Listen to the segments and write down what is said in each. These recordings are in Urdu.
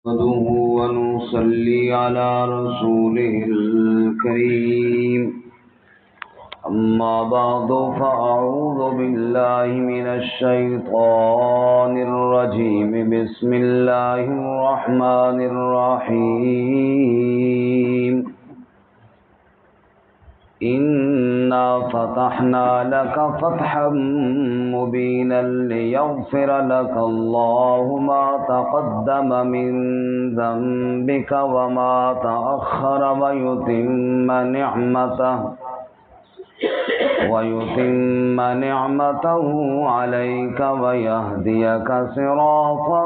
نحمده ونصلي على رسوله الكريم. أما بعد فأعوذ بالله من الشيطان الرجيم. بسم الله الرحمن الرحيم. إنا فتحنا لك فتحا مبينا ليغفر لك الله ما تقدم من ذنبك وما تأخر ويتم نعمته عليك ويهديك صراطا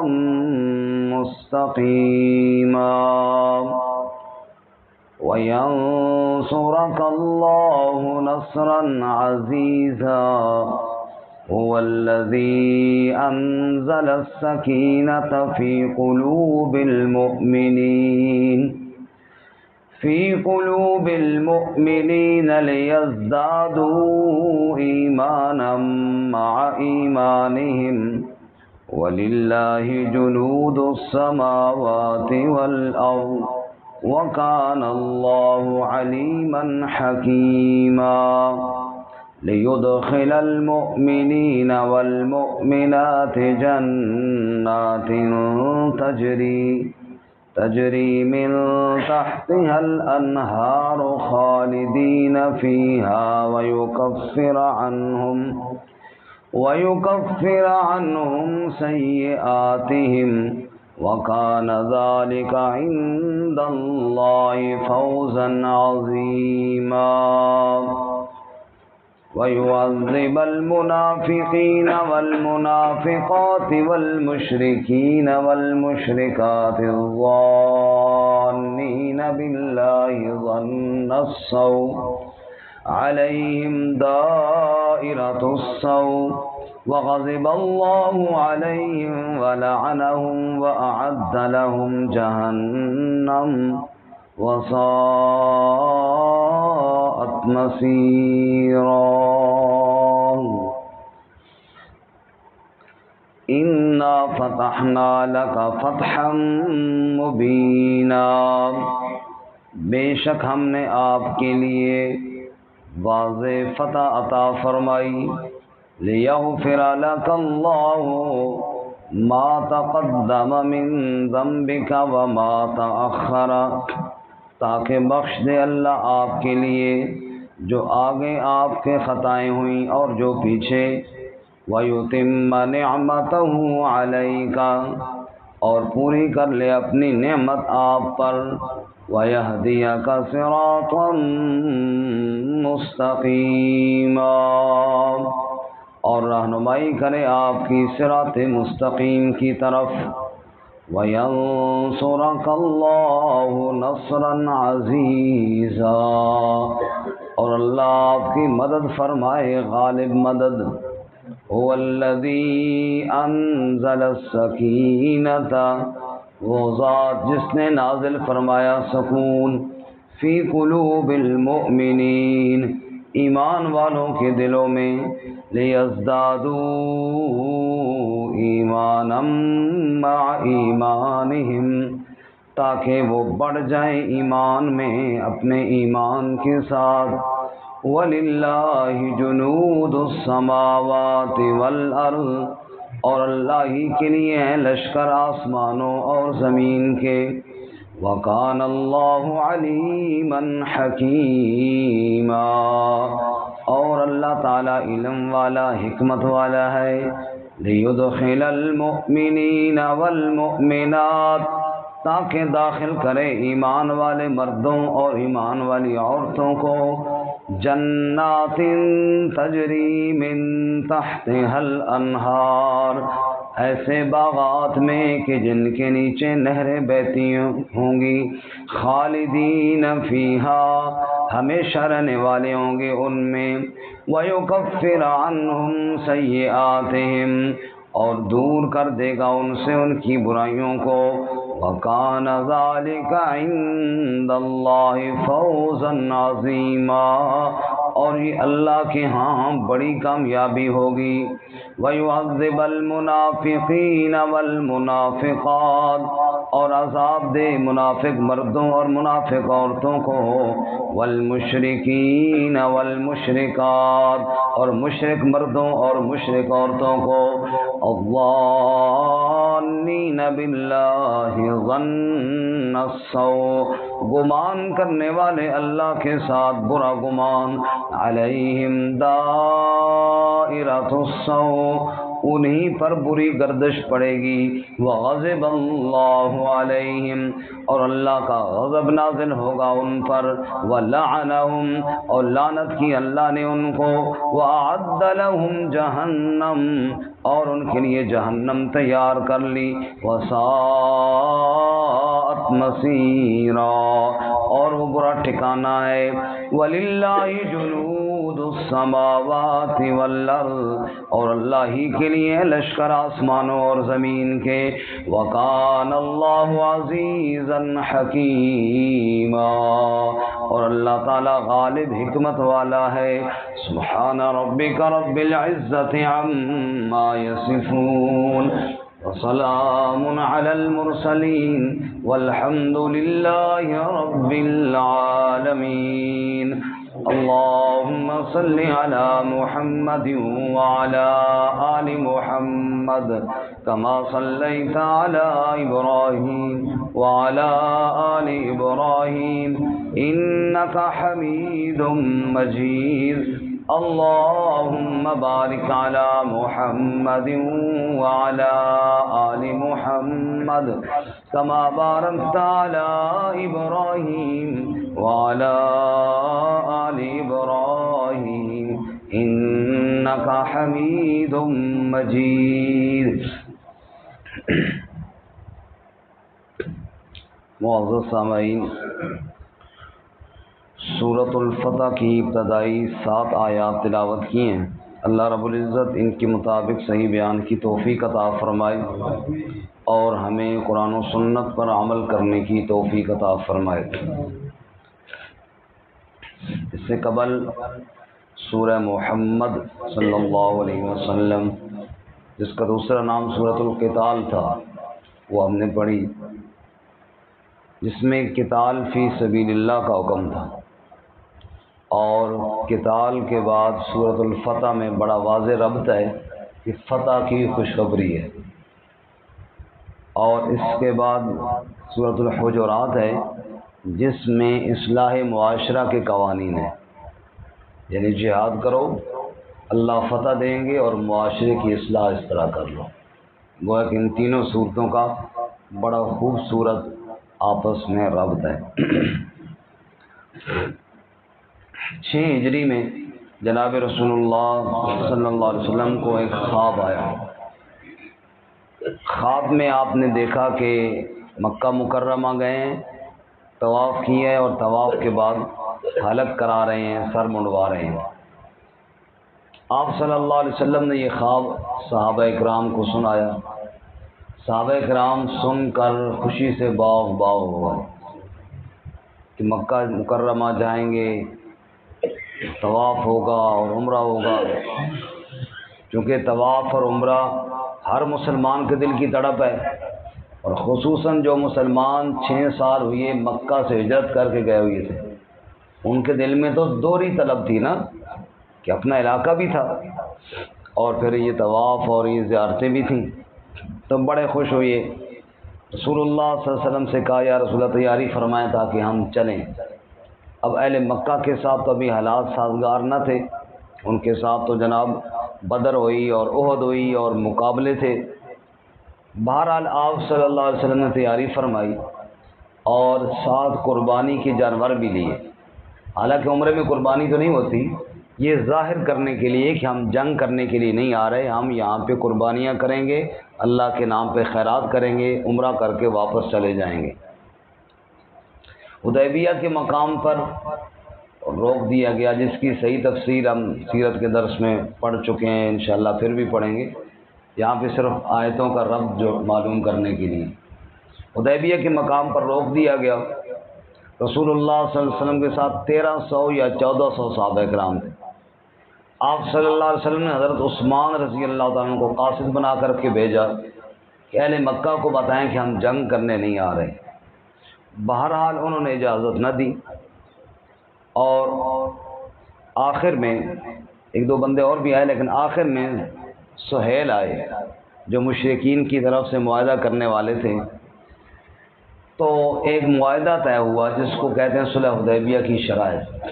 مستقيما وينصرك الله نصرا عزيزا. هو الذي أنزل السكينة في قلوب المؤمنين ليزدادوا إيمانا مع إيمانهم ولله جنود السماوات والأرض وكان الله عليما حكيما. ليدخل المؤمنين والمؤمنات جنات تجري من تحتها الأنهار خالدين فيها ويكفر عنهم سيئاتهم وكان ذلك عند الله فوزا عظيما. ويعذب المنافقين والمنافقات والمشركين والمشركات الظانين بالله ظن السوء عليهم دائرة السوء وغضب الله عليهم ولعنهم وأعد لهم جهنم وساءت مصيرا. إنا فتحنا لك فتحا مبينا. بے شک ہم نے آپ کے لیے واضح فتح عطا فرمائی. لِيَغْفِرَ لَكَ اللَّهُ مَا تَقَدَّمَ مِن ذَنبِكَ وَمَا تَأَخَّرَ، تاکہ بخش دے اللہ آپ کے لیے جو آگے آپ کے خطائیں ہوئیں اور جو پیچھے. وَيُتِمَّ نِعْمَتَهُ عَلَيْكَ، اور پوری کر لے اپنی نعمت آپ پر. وَيَهْدِيَكَ صِرَاطًا مُسْتَقِيمًا، اور رہنمائی کرے آپ کی صراط مستقیم کی طرف. وَيَنصُرَكَ اللَّهُ نَصْرًا عَزِيزًا، اور اللہ آپ کی مدد فرمائے غالب مدد. هُوَ الَّذِي أَنزَلَ السَّكِينَةَ، وہ ذات جس نے نازل فرمایا سکون. فی قلوب المؤمنین، ایمان والوں کے دلوں میں. لیزدادوا ایمانا مع ایمانہم، تاکہ وہ بڑھ جائیں ایمان میں اپنے ایمان کے ساتھ. وَلِلَّهِ جُنُودُ السَّمَاوَاتِ وَالْأَرْضِ، اور اللہ ہی کے لیے ہیں لشکر آسمانوں اور زمین کے. وَكَانَ اللَّهُ عَلِيمًا حَكِيمًا، اور اللہ تعالی علم والا حکمت والا ہے. لِيُدْخِلَ الْمُؤْمِنِينَ وَالْمُؤْمِنَاتِ، تاکہ داخل کرے ایمان والے مردوں اور ایمان والی عورتوں کو. جنات تجری من تحتها الانہار، ایسے باغات میں کہ جن کے نیچے نہریں بہتی ہوں گی. خالدین فیہا، ہمیشہ رہنے والے ہوں گے ان میں. وَيُكَفِّرَ عَنْهُمْ سَيِّئَاتِهِمْ، اور دور کر دے گا ان سے ان کی برائیوں کو. وَكَانَ ذَلِكَ عِندَ اللَّهِ فَوْزًا عَظِيمًا، اور یہ اللہ کے ہاں بڑی کامیابی ہوگی. وَيُعَذِّبَ الْمُنَافِقِينَ وَالْمُنَافِقَاتِ، اور عذاب دے منافق مردوں اور منافق عورتوں کو، والمشرکین والمشرکات، اور مشرک مردوں اور مشرک عورتوں کو، الظانین باللہ ظن السوء، گمان کرنے والے اللہ کے ساتھ برا گمان، علیہم دائرۃ السوء، انہی پر بری گردش پڑے گی، وغضب اللہ علیہم، اور اللہ کا غضب نازل ہوگا ان پر، ولعنہم، اور لعنت کی اللہ نے ان کو، وأعد لہم جہنم، اور ان کے لیے جہنم تیار کر لی، وساءت مصیرا، اور وہ برا ٹھکانہ ہے، وللہ جنود السماوات والارض، اور اللہ ہی کے لیے لشکر آسمانوں اور زمین کے، وکان اللہ عزیزا حکیما، اور اللہ تعالی غالب حکمت والا ہے۔ سبحان ربک رب العزت عما یصفون، وسلام علی المرسلین، والحمد للہ رب العالمین۔ اللهم صل على محمد وعلى آل محمد كما صليت على إبراهيم وعلى آل إبراهيم إنك حميد مجيد۔ اللهم بارك على محمد وعلى آل محمد كما باركت على إبراهيم وعلى آل إبراهيم إنك حميد مجيد۔ معزز سامعین، سورۃ الفتح کی ابتدائی 7 آیات تلاوت کی ہیں۔ اللہ رب العزت ان کے مطابق صحیح بیان کی توفیق عطا فرمائے اور ہمیں قرآن و سنت پر عمل کرنے کی توفیق عطا فرمائے۔ اس سے قبل سورہ محمد صلی اللہ علیہ وسلم، جس کا دوسرا نام سورۃ القتال تھا، وہ ہم نے پڑھی، جس میں قتال فی سبیل اللہ کا حکم تھا، اور قتال کے بعد سورۃ الفتح میں بڑا واضح ربط ہے کہ فتح کی خوشخبری ہے، اور اس کے بعد سورۃ الحجرات ہے جس میں اصلاح معاشرہ کے قوانین ہیں، یعنی جہاد کرو اللہ فتح دیں گے اور معاشرے کی اصلاح اس طرح کر لو۔ گویا کہ ان تینوں صورتوں کا بڑا خوبصورت آپس میں ربط ہے۔ 6 ہجری میں جناب رسول اللہ صلی اللہ علیہ وسلم کو ایک خواب آیا۔ خواب میں آپ نے دیکھا کہ مکہ مکرمہ گئے ہیں، طواف کیے ہیں، اور طواف کے بعد حلق کرا رہے ہیں، سر منڈوا رہے ہیں۔ آپ صلی اللہ علیہ وسلم نے یہ خواب صحابہ اکرام کو سنایا۔ صحابہ اکرام سن کر خوشی سے باغ باغ ہوا کہ مکہ مکرمہ جائیں گے، طواف ہوگا اور عمرہ ہوگا، چونکہ طواف اور عمرہ ہر مسلمان کے دل کی تڑپ ہے، اور خصوصاً جو مسلمان 6 سال ہوئے مکہ سے ہجرت کر کے گئے ہوئے تھے، ان کے دل میں تو دوہری طلب تھی نا، کہ اپنا علاقہ بھی تھا اور پھر یہ طواف اور یہ زیارتیں بھی تھیں، تو بڑے خوش ہوئے۔ رسول اللہ صلی اللہ علیہ وسلم سے کہا یا رسول اللہ تیاری فرمائیں تاکہ ہم چلیں۔ اب اہل مکہ کے ساتھ تو ابھی حالات سازگار نہ تھے، ان کے ساتھ تو جناب بدر ہوئی اور احد ہوئی اور مقابلے تھے۔ بہرحال آپ صلی اللہ علیہ وسلم نے تیاری فرمائی اور ساتھ قربانی کے جانور بھی لیے۔ حالانکہ عمرے میں قربانی تو نہیں ہوتی، یہ ظاہر کرنے کے لیے کہ ہم جنگ کرنے کے لیے نہیں آ رہے، ہم یہاں پہ قربانیاں کریں گے، اللہ کے نام پہ خیرات کریں گے، عمرہ کر کے واپس چلے جائیں گے۔ حدیبیہ کے مقام پر روک دیا گیا، جس کی صحیح تفسیر ہم سیرت کے درس میں پڑھ چکے ہیں، انشاءاللہ پھر بھی پڑھیں گے، یہاں پہ صرف آیتوں کا ربط جو معلوم کرنے کے لیے۔ حدیبیہ کے مقام پر روک دیا گیا۔ رسول اللہ صلی اللہ علیہ وسلم کے ساتھ 1300 یا 1400 صحابہ کرام تھے۔ آپ صلی اللہ علیہ وسلم نے حضرت عثمان رضی اللہ تعالیٰ عنہ کو قاصد بنا کر کے بھیجا کہ اہل مکہ کو بتائیں کہ ہم جنگ کرنے نہیں آ رہے۔ بہرحال انہوں نے اجازت نہ دی، اور آخر میں ایک دو بندے اور بھی آئے، لیکن آخر میں سہیل آئے جو مشرکین کی طرف سے معاہدہ کرنے والے تھے۔ تو ایک معاہدہ طے ہوا جس کو کہتے ہیں صلح حدیبیہ کی شرائط۔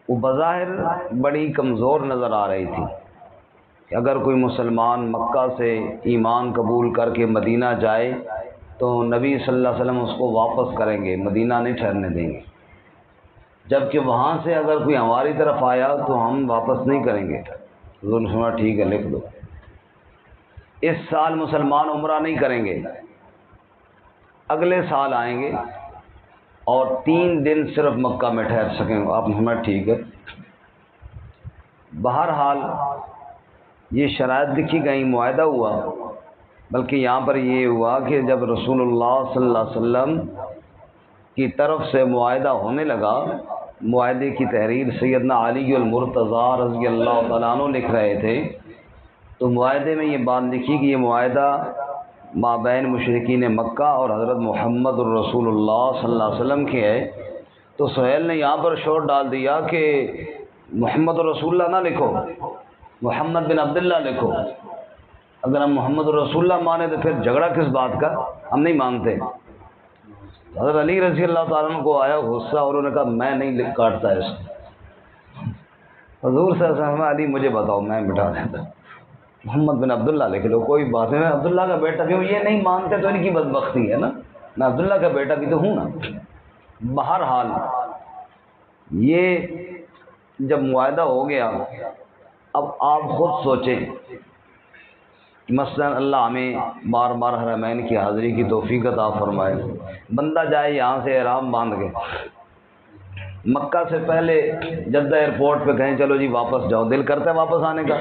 وہ بظاہر بڑی کمزور نظر آ رہی تھی کہ اگر کوئی مسلمان مکہ سے ایمان قبول کر کے مدینہ جائے تو نبی صلی اللہ علیہ وسلم اس کو واپس کریں گے، مدینہ نہیں ٹھہرنے دیں گے، جبکہ وہاں سے اگر کوئی ہماری طرف آیا تو ہم واپس نہیں کریں گے۔ حضور نے فرمایا ٹھیک ہے لکھ دو، اس سال مسلمان عمرہ نہیں کریں گے، اگلے سال آئیں گے اور 3 دن صرف مکہ میں ٹھہر سکیں گے۔ آپ نے فرمایا ٹھیک ہے۔ بہرحال یہ شرائط لکھی گئی، معاہدہ ہوا، بلکہ یہاں پر یہ ہوا کہ جب رسول اللہ صلی اللہ علیہ وسلم کی طرف سے معاہدہ ہونے لگا، معاہدے کی تحریر سیدنا علی المرتضیٰ رضی اللہ تعالیٰ عنہ لکھ رہے تھے، تو معاہدے میں یہ بات لکھی کہ یہ معاہدہ مابین مشرکین مکہ اور حضرت محمد الرسول اللہ صلی اللہ علیہ وسلم کی ہے۔ تو سہیل نے یہاں پر شور ڈال دیا کہ محمد الرسول اللہ نہ لکھو، محمد بن عبداللہ لکھو۔ اگر ہم محمد الرسول اللہ مانے تو پھر جھگڑا کس بات کا، ہم نہیں مانتے۔ حضرت علی رضی اللہ تعالیٰ عنہ کو آیا غصہ، اور انہوں نے کہا میں نہیں لکھ کاٹتا اس کو۔ حضور صلی اللہ علیہ وسلم علی مجھے بتاؤ میں مٹا دیتا، محمد بن عبداللہ لکھ لو، کوئی بات نہیں، میں عبداللہ کا بیٹا بھی ہوں، یہ نہیں مانتے تو ان کی بدبختی ہے نا، میں عبداللہ کا بیٹا بھی تو ہوں نا۔ بہرحال یہ جب معاہدہ ہو گیا، اب آپ خود سوچیں، مثلا اللہ ہمیں بار بار حرمین کی حاضری کی توفیق عطا فرمائے۔ بندہ جائے یہاں سے احرام باندھ کے، مکہ سے پہلے جدہ ایئرپورٹ پہ کہیں چلو جی واپس جاؤ، دل کرتا ہے واپس آنے کا؟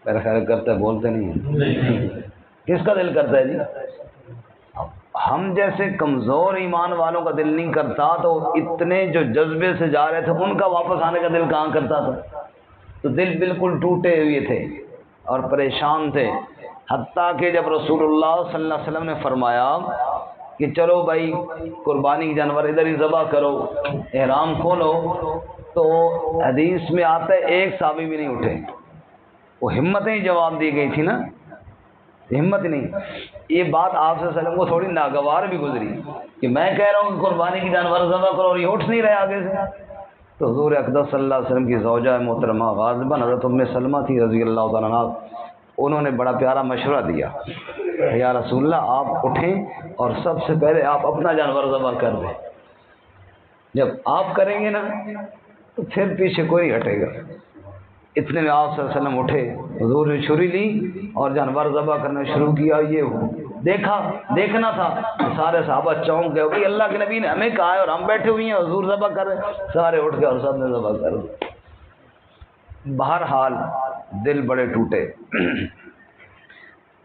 میرا خیال کرتا ہے، بولتے نہیں ہیں، کس کا دل کرتا ہے جی؟ ہم جیسے کمزور ایمان والوں کا دل نہیں کرتا، تو اتنے جو جذبے سے جا رہے تھے ان کا واپس آنے کا دل کہاں کرتا تھا؟ تو دل بالکل ٹوٹے ہوئے تھے اور پریشان تھے، حتیٰ کہ جب رسول اللہ صلی اللہ علیہ وسلم نے فرمایا کہ چلو بھائی قربانی کی جانور ادھر ہی ذبح کرو، احرام کھولو، تو حدیث میں آتا ہے ایک صحابی بھی نہیں اٹھے۔ وہ ہمتیں ہی جواب دی گئی تھی نا، ہمت نہیں۔ یہ بات آپ صلی اللہ علیہ وسلم کو تھوڑی ناگوار بھی گزری کہ میں کہہ رہا ہوں کہ قربانی کی جانور ذبح کرو اور یہ اٹھ نہیں رہے آگے سے۔ تو حضور اقدس صلی اللہ علیہ وسلم کی زوجہ محترمہ غاضبہ حضرت ام سلمہ تھی رضی اللہ تعالیٰ عنہ، انہوں نے بڑا پیارا مشورہ دیا، یا رسول اللہ آپ اٹھیں اور سب سے پہلے آپ اپنا جانور ذبح کر دیں، جب آپ کریں گے نا تو پھر پیچھے کوئی نہیں ہٹے گا۔ اتنے میں آپ صلی اللہ علیہ وسلم اٹھے، حضور نے چھری لی اور جانور ذبح کرنا شروع کیا۔ یہ دیکھنا تھا، سارے صحابہ چونک گئے، بھائی اللہ کے نبی نے ہمیں کہا ہے اور ہم بیٹھے ہوئے ہیں، حضور ذبح کر رہے ہیں۔ سارے اٹھ گئے اور سب نے ذبح کر دیا۔ بہرحال دل بڑے ٹوٹے،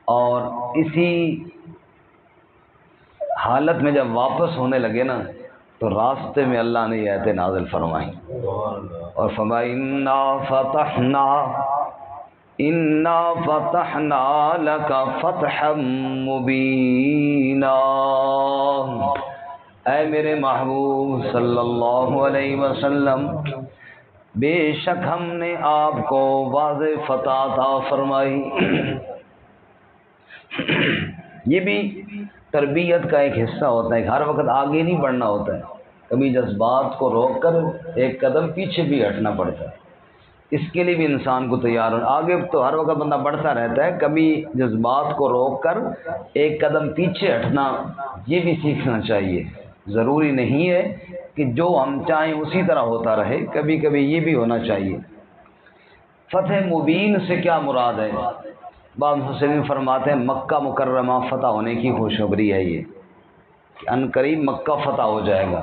اور اسی حالت میں جب واپس ہونے لگے نا تو راستے میں اللہ نے یہ آیتیں نازل فرمائیں اور فرمایا اِنَّا فَتَحْنَا لَكَ فَتْحًا مُبِينًا۔ اے میرے محبوب صلی اللہ علیہ وسلم، بے شک ہم نے آپ کو واضح فتح عطا فرمائی۔ یہ بھی تربیت کا ایک حصہ ہوتا ہے، ہر وقت آگے نہیں بڑھنا ہوتا ہے، کبھی جذبات کو روک کر ایک قدم پیچھے بھی ہٹنا پڑتا ہے۔ اس کے لیے بھی انسان کو تیار ہونا، آگے تو ہر وقت بندہ بڑھتا رہتا ہے، کبھی جذبات کو روک کر ایک قدم پیچھے ہٹنا یہ بھی سیکھنا چاہیے۔ ضروری نہیں ہے کہ جو ہم چاہیں اسی طرح ہوتا رہے، کبھی کبھی یہ بھی ہونا چاہیے۔ فتح مبین سے کیا مراد ہے؟ بعض مفسرین فرماتے ہیں مکہ مکرمہ فتح ہونے کی خوشخبری ہے، یہ کہ ان قریب مکہ فتح ہو جائے گا۔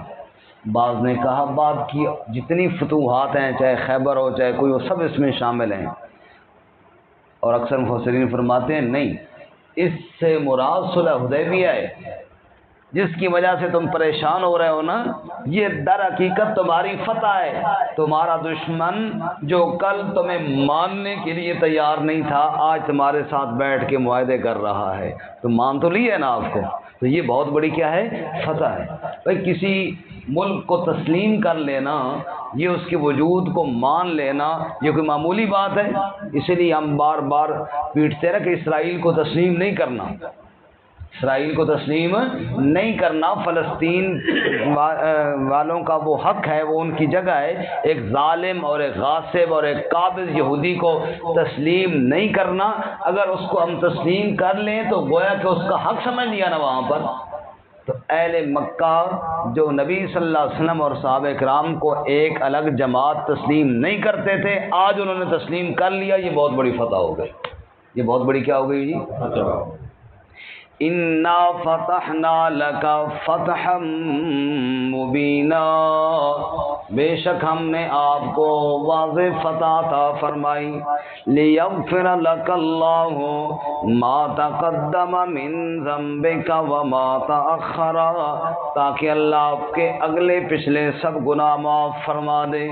بعض نے کہا بعد کی جتنی فتوحات ہیں، چاہے خیبر ہو چاہے کوئی ہو، سب اس میں شامل ہیں، اور اکثر مفسرین فرماتے ہیں نہیں، اس سے مراد صلح حدیبیہ ہے۔ جس کی وجہ سے تم پریشان ہو رہے ہو نا، یہ در حقیقت تمہاری فتح ہے۔ تمہارا دشمن جو کل تمہیں ماننے کے لیے تیار نہیں تھا، آج تمہارے ساتھ بیٹھ کے معاہدے کر رہا ہے۔ تم مان تو لیے نا آپ کو، تو یہ بہت بڑی کیا ہے؟ فتح ہے۔ بھائی کسی ملک کو تسلیم کر لینا، یہ اس کے وجود کو مان لینا، یہ کوئی معمولی بات ہے؟ اسی لیے ہم بار بار پیٹتے رہے کہ اسرائیل کو تسلیم نہیں کرنا، اسرائیل کو تسلیم نہیں کرنا۔ فلسطین والوں کا وہ حق ہے، وہ ان کی جگہ ہے۔ ایک ظالم اور ایک غاصب اور ایک قابض یہودی کو تسلیم نہیں کرنا۔ اگر اس کو ہم تسلیم کر لیں تو گویا کہ اس کا حق سمجھ لیا نا وہاں پر۔ تو اہل مکہ جو نبی صلی اللہ علیہ وسلم اور صحابہ کرام کو ایک الگ جماعت تسلیم نہیں کرتے تھے، آج انہوں نے تسلیم کر لیا، یہ بہت بڑی فتح ہو گئی۔ یہ بہت بڑی کیا ہو گئی جی؟ اِنَّا فَتَحْنَا لَكَ فَتْحًا مُبِينًا، بے شک ہم نے آپ کو واضح فتح عطا فرمائی۔ لِيَغْفِرَ لَكَ اللَّهُ مَا تَقَدَّمَ مِن ذَنبِكَ وَمَا تَأَخَّرَ، تاکہ اللہ آپ کے اگلے پچھلے سب گناہ معاف فرما دے۔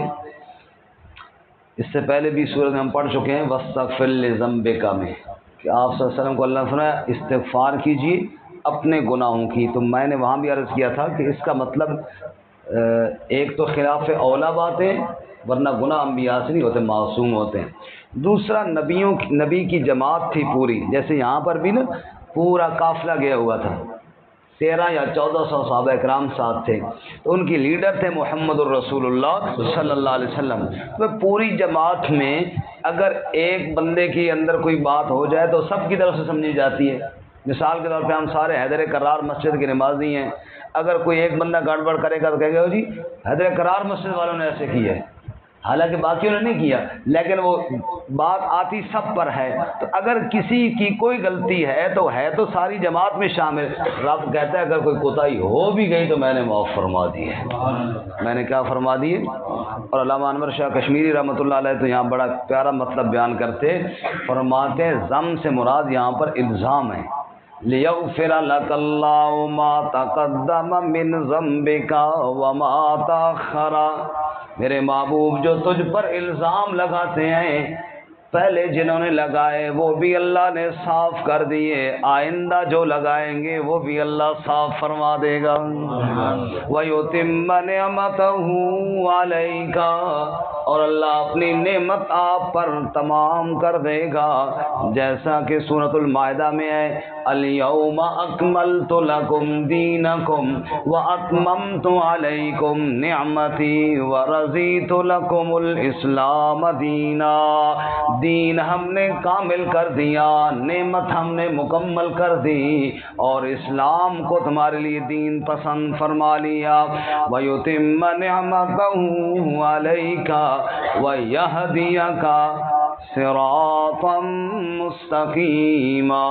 اس سے پہلے بھی سورۃ میں ہم پڑھ چکے ہیں وَاسْتَغْفِرْ لِذَنبِكَ میں کہ آپ صلی اللہ علیہ وسلم کو اللہ نے فرمایا استغفار کیجیے اپنے گناہوں کی۔ تو میں نے وہاں بھی عرض کیا تھا کہ اس کا مطلب ایک تو خلاف اولا باتیں، ورنہ گناہ انبیاء سے نہیں ہوتے، معصوم ہوتے ہیں۔ دوسرا نبی کی جماعت تھی پوری، جیسے یہاں پر بھی نا پورا قافلہ گیا ہوا تھا، 1300 یا 1400 صحابہ اکرام ساتھ تھے، تو ان کی لیڈر تھے محمد الرسول اللہ صلی اللہ علیہ وسلم۔ تو پوری جماعت میں اگر ایک بندے کے اندر کوئی بات ہو جائے تو سب کی طرف سے سمجھی جاتی ہے۔ مثال کے طور پہ ہم سارے حیدر کرار مسجد کے نمازی ہیں، اگر کوئی ایک بندہ گڑبڑ کرے گا تو کہے گا جی حیدر کرار مسجد والوں نے ایسے کیا ہے، حالانکہ باقیوں نے نہیں کیا، لیکن وہ بات آتی سب پر ہے۔ تو اگر کسی کی کوئی غلطی ہے تو ساری جماعت میں شامل۔ رب کہتا ہے اگر کوئی کوتاہی ہو بھی گئی تو میں نے معاف فرما دی ہے، میں نے کیا فرما دی ہے۔ اور علامہ انور شاہ کشمیری رحمۃ اللہ علیہ تو یہاں بڑا پیارا مطلب بیان کرتے، فرماتے ہیں ضم سے مراد یہاں پر الزام ہے۔ لِيَغْفِرَ لَكَ اللَّهُ مَا تَقَدَّمَ مِن ذَنبِكَ وَمَا تَأَخَّرَ، میرے محبوب جو تجھ پر الزام لگاتے ہیں، پہلے جنہوں نے لگائے وہ بھی اللہ نے صاف کر دیے، آئندہ جو لگائیں گے وہ بھی اللہ صاف فرما دے گا۔ وَيُتِمَّ نِعْمَتَهُ عَلَيْكَ، اور اللہ اپنی نعمت آپ پر تمام کر دے گا، جیسا کہ سورۃ المائدہ میں ہے الْيَوْمَ أَكْمَلْتُ لَكُمْ دِينَكُمْ وَأَتْمَمْتُ عَلَيْكُمْ نِعْمَتِي وَرَضِيتُ لَكُمُ الْإِسْلَامَ دِينًا، دین ہم نے کامل کر دیا، نعمت ہم نے مکمل کر دی، اور اسلام کو تمہارے لیے دین پسند فرما لیا۔ وَيُتِمَّ نِعْمَتَهُ عَلَيْكَ وَيَهْدِيَكَ صراطا مستقیما،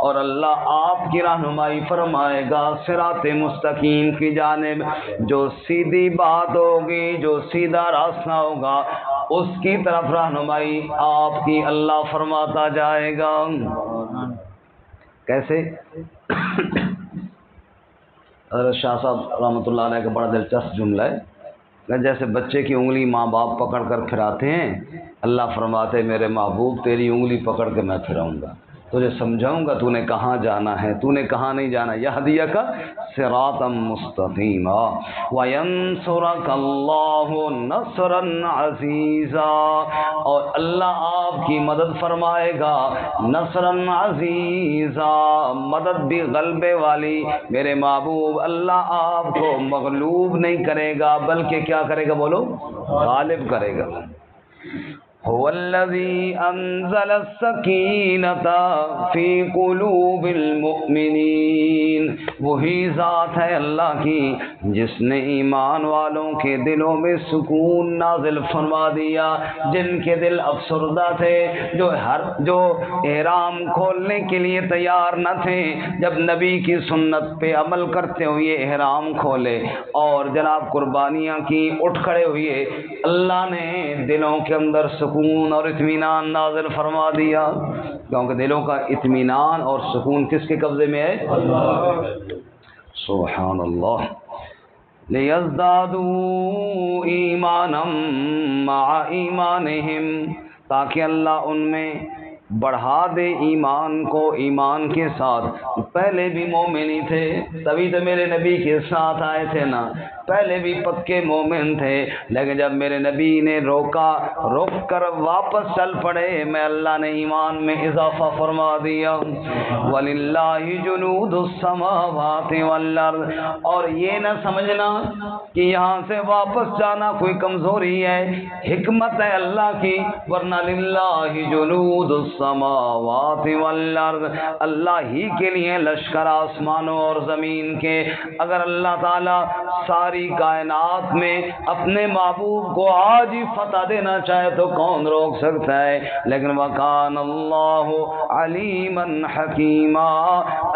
اور اللہ آپ کی رہنمائی فرمائے گا صراط مستقیم کی جانب، جو سیدھی بات ہوگی، جو سیدھا راستہ ہوگا اس کی طرف رہنمائی آپ کی اللہ فرماتا جائے گا۔ کیسے؟ حضرت شاہ صاحب رحمۃ اللہ علیہ کا بڑا دلچسپ جملہ ہے، جیسے بچے کی انگلی ماں باپ پکڑ کر پھراتے ہیں، اللہ فرماتے میرے محبوب تیری انگلی پکڑ کے میں پھراؤں گا، تجھے سمجھاؤں گا تو نے کہاں جانا ہے، تو نے کہاں نہیں جانا۔ یہدیک صراطا مستقیما وینصرک اللہ نصرا عزیزا، اور اللہ آپ کی مدد فرمائے گا نصرا عزیزا، مدد بھی غلبے والی۔ میرے محبوب اللہ آپ کو مغلوب نہیں کرے گا بلکہ کیا کرے گا؟ بولو، غالب کرے گا۔ هو الذي أنزل السكينة في قلوب المؤمنين، وہی ذات ہے اللہ کی جس نے ایمان والوں کے دلوں میں سکون نازل فرما دیا، جن کے دل افسردہ تھے، جو احرام کھولنے کے لیے تیار نہ تھے، جب نبی کی سنت پہ عمل کرتے ہوئے احرام کھولے اور جناب قربانیاں کی، اٹھ کھڑے ہوئے، اللہ نے دلوں کے اندر سکون اور اطمینان نازل فرما دیا، کیونکہ دلوں کا اطمینان اور سکون کس کے قبضے میں ہے؟ سبحان اللہ لیزدادوا ایمانا مع ایمانہم، تاکہ اللہ ان میں بڑھا دے ایمان کو ایمان کے ساتھ۔ پہلے بھی مومن ہی تھے، تبھی تو میرے نبی کے ساتھ آئے تھے نا، پہلے بھی پکے مومن تھے، لیکن جب میرے نبی نے روکا، روک کر واپس چل پڑے، میں اللہ نے ایمان میں اضافہ فرما دیا۔ وَلِلَّهِ جُنُودُ السَّمَاوَاتِ وَالْأَرْضِ، اور یہ نہ سمجھنا کہ یہاں سے واپس جانا کوئی کمزوری ہے، حکمت ہے اللہ کی، ورنہ لِلَّهِ جُنُودُ السَّمَاوَاتِ وَالْأَرْضِ، اللہ ہی کے لیے لشکر آسمانوں اور زمین کے۔ اگر اللہ تعالیٰ ساری کائنات میں اپنے محبوب کو آج ہی فتح دینا چاہے تو کون روک سکتا ہے؟ لیکن وَكَانَ اللَّهُ عَلِيمًا حَكِيمًا،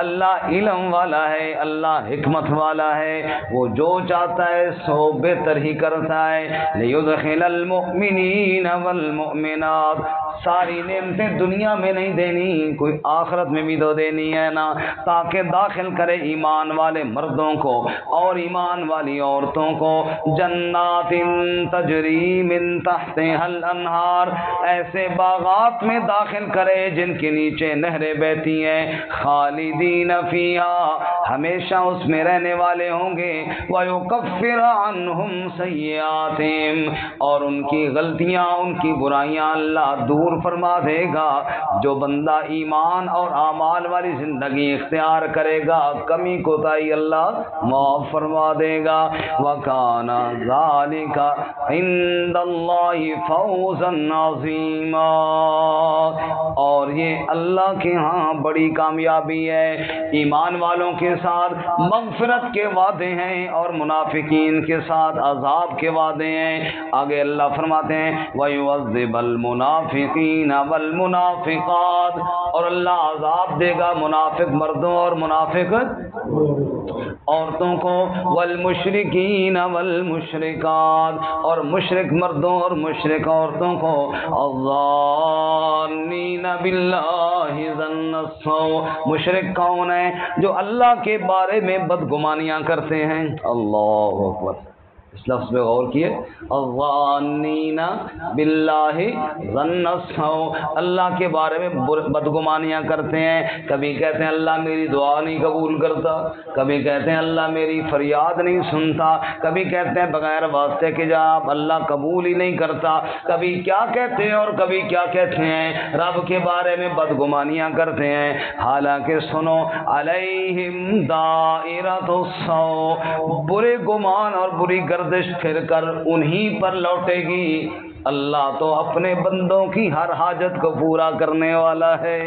اللہ علم والا ہے، اللہ حکمت والا ہے، وہ جو چاہتا ہے سو بہتر ہی کرتا ہے۔ لِيُدْخِلَ الْمُؤْمِنِينَ وَالْمُؤْمِنَاتِ، ساری نعمتیں دنیا میں نہیں دینی، کوئی آخرت میں بھی تو دینی ہے نا، تاکہ داخل کرے ایمان والے مردوں کو اور ایمان والی عورتوں کو جنات تجری من تحتها الانہار، ایسے باغات میں داخل کرے جن کے نیچے نہریں بہتی ہیں، خالدین فیہا، ہمیشہ اس میں رہنے والے ہوں گے، وَيُكَفِّرَ عَنْهُمْ سَيِّئَاتِهِمْ، اور ان کی غلطیاں، ان کی برائیاں اللہ دور فرما دے گا۔ جو بندہ ایمان اور اعمال والی زندگی اختیار کرے گا، کمی کوتاہی اللہ معاف فرما دے گا۔ وَكَانَ ذَلِكَ عِندَ اللَّهِ فَوْزًا عَظِيمًا، اور یہ اللہ کے ہاں بڑی کامیابی ہے۔ ایمان والوں کے ساتھ مغفرت کے وعدے ہیں اور منافقین کے ساتھ عذاب کے وعدے ہیں۔ آگے اللہ فرماتے ہیں وَيُعَذِّبَ الْمُنَافِقِينَ وَالْمُنَافِقَاتِ، اور اللہ عذاب دے گا منافق مردوں اور منافق عورتوں کو، والمشرکین والمشرکات، اور مشرک مردوں اور مشرک عورتوں کو، الظانین باللہ ظن السوء، مشرک کون ہیں؟ جو اللہ کے بارے میں بدگمانیاں کرتے ہیں۔ اللہ اکبر، اس لفظ پہ غور کیے، الظانین باللہ ظن السوء، اللہ کے بارے میں بدگمانیاں کرتے ہیں، کبھی کہتے ہیں اللہ میری دعا نہیں قبول کرتا، کبھی کہتے ہیں اللہ میری فریاد نہیں سنتا، کبھی کہتے ہیں بغیر واسطے کے جواب اللہ قبول ہی نہیں کرتا، کبھی کیا کہتے ہیں اور کبھی کیا کہتے ہیں، رب کے بارے میں بدگمانیاں کرتے ہیں۔ حالانکہ سنو، علیہم دائرۃ السوء، برے گمان اور بری گردش پھر کر انہی پر لوٹے گی۔ اللہ تو اپنے بندوں کی ہر حاجت کو پورا کرنے والا ہے۔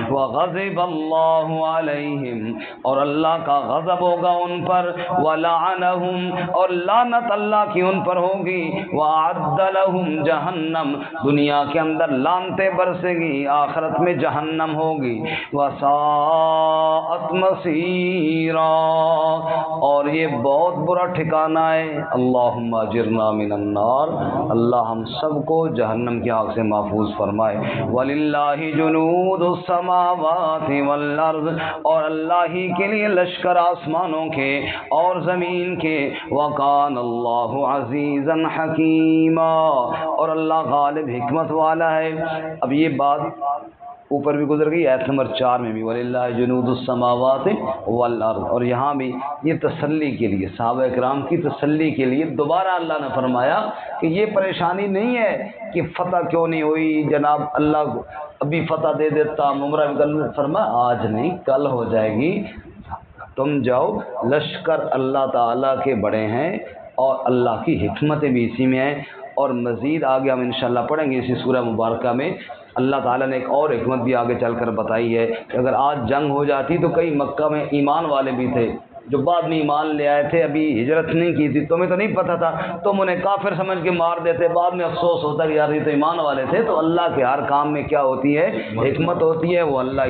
وَغَضِبَ اللَّهُ عَلَيْهِمْ، اور اللہ کا غضب ہوگا ان پر، وَلَعَنَهُمْ، اور لعنت اللہ کی ان پر ہوگی، وَأَعَدَّ لَهُمْ جَهَنَّمْ، دنیا کے اندر لعنتیں برسے گی، آخرت میں جہنم ہوگی، وَسَاءَتْ مَصِيرًا، اور یہ بہت برا ٹھکانہ ہے۔ اللہم اجرنا من النار، اللہ ہم سب کو جہنم کی آگ سے محفوظ فرمائے۔ وَلِلَّهِ جُنُودُ السَّمَاوَاتِ وَالْأَرْضِ، اور اللہ ہی کے لیے لشکر آسمانوں کے اور زمین کے، وَكَانَ اللَّهُ عَزِيزًا حَكِيمًا، اور اللہ غالب حکمت والا ہے۔ اب یہ بات اوپر بھی گزر گئی، آیت نمبر 4 میں بھی وَلِلَّهِ جُنُودُ السَّمَاوَاتِ وَالْأَرْضِ، اور یہاں بھی یہ تسلی کے لیے، صحابہ کرام کی تسلی کے لیے دوبارہ اللہ نے فرمایا کہ یہ پریشانی نہیں ہے کہ فتح کیوں نہیں ہوئی، جناب اللہ ابھی فتح دے دیتا، عمرہ میں فرمایا آج نہیں کل ہو جائے گی، تم جاؤ، لشکر اللہ تعالیٰ کے بڑے ہیں اور اللہ کی حکمتیں بھی اسی میں ہیں۔ اور مزید آگے ہم انشاءاللہ پڑھیں گے اسی سورہ مبارکہ میں، اللہ تعالیٰ نے ایک اور حکمت بھی آگے چل کر بتائی ہے کہ اگر آج جنگ ہو جاتی تو کئی مکہ میں ایمان والے بھی تھے جو بعد میں ایمان لے آئے تھے، ابھی ہجرت نہیں کی تھی، تمہیں تو نہیں پتہ تھا، تم انہیں کافر سمجھ کے مار دیتے، بعد میں افسوس ہوتا کہ یار یہ تو ایمان والے تھے۔ تو اللہ کے ہر کام میں کیا ہوتی ہے؟ حکمت ہوتی ہے، وہ اللہ